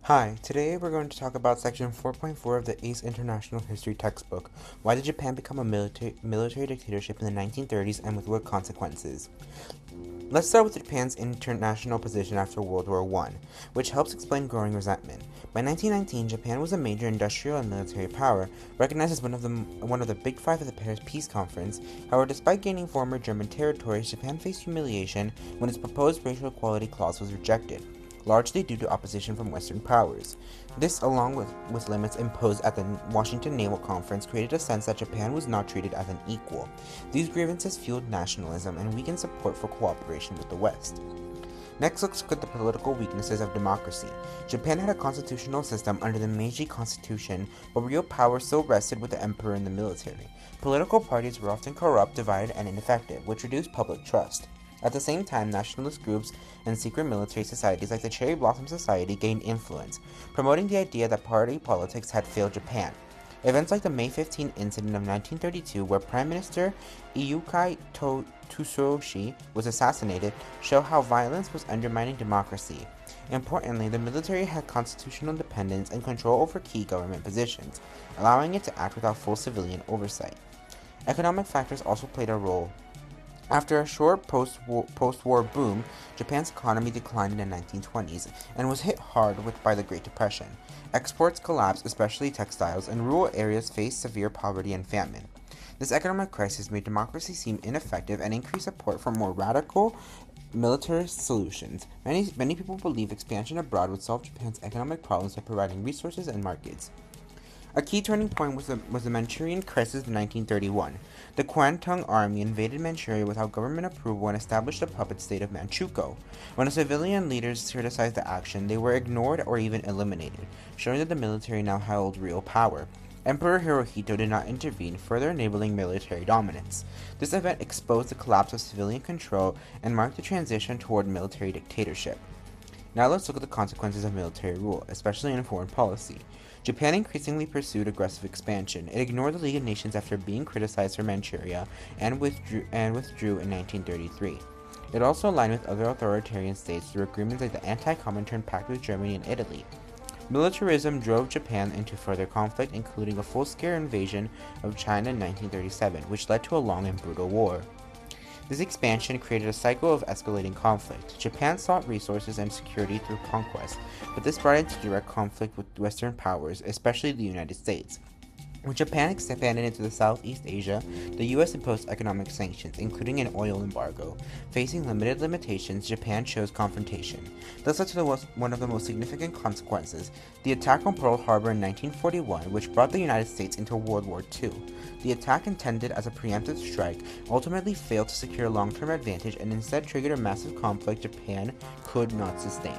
Hi, today we're going to talk about section 4.4 of the AICE International History textbook. Why did Japan become a military dictatorship in the 1930s and with what consequences? Let's start with Japan's international position after World War I, which helps explain growing resentment. By 1919, Japan was a major industrial and military power, recognized as one of the Big Five of the Paris Peace Conference. However, despite gaining former German territories, Japan faced humiliation when its proposed racial equality clause was rejected, largely due to opposition from Western powers. This, along with limits imposed at the Washington Naval Conference, created a sense that Japan was not treated as an equal. These grievances fueled nationalism and weakened support for cooperation with the West. Next, let's look at the political weaknesses of democracy. Japan had a constitutional system under the Meiji Constitution, but real power still rested with the emperor and the military. Political parties were often corrupt, divided, and ineffective, which reduced public trust. At the same time, nationalist groups and secret military societies like the Cherry Blossom Society gained influence, promoting the idea that party politics had failed Japan. Events like the May 15 incident of 1932, where Prime Minister Iyukai Tsuyoshi was assassinated, show how violence was undermining democracy. Importantly, the military had constitutional independence and control over key government positions, allowing it to act without full civilian oversight. Economic factors also played a role. After a short post-war boom, Japan's economy declined in the 1920s and was hit hard by the Great Depression. Exports collapsed, especially textiles, and rural areas faced severe poverty and famine. This economic crisis made democracy seem ineffective and increased support for more radical militarist solutions. Many people believe expansion abroad would solve Japan's economic problems by providing resources and markets. A key turning point was the Manchurian Crisis of 1931. The Kwantung Army invaded Manchuria without government approval and established a puppet state of Manchukuo. When the civilian leaders criticized the action, they were ignored or even eliminated, showing that the military now held real power. Emperor Hirohito did not intervene, further enabling military dominance. This event exposed the collapse of civilian control and marked the transition toward military dictatorship. Now let's look at the consequences of military rule, especially in foreign policy. Japan increasingly pursued aggressive expansion. It ignored the League of Nations after being criticized for Manchuria and withdrew in 1933. It also aligned with other authoritarian states through agreements like the Anti-Comintern Pact with Germany and Italy. Militarism drove Japan into further conflict, including a full-scale invasion of China in 1937, which led to a long and brutal war. This expansion created a cycle of escalating conflict. Japan sought resources and security through conquest, but this brought into direct conflict with Western powers, especially the United States. When Japan expanded into Southeast Asia, the U.S. imposed economic sanctions, including an oil embargo. Facing limited limitations, Japan chose confrontation. This led to one of the most significant consequences, the attack on Pearl Harbor in 1941, which brought the United States into World War II. The attack, intended as a preemptive strike, ultimately failed to secure long-term advantage and instead triggered a massive conflict Japan could not sustain.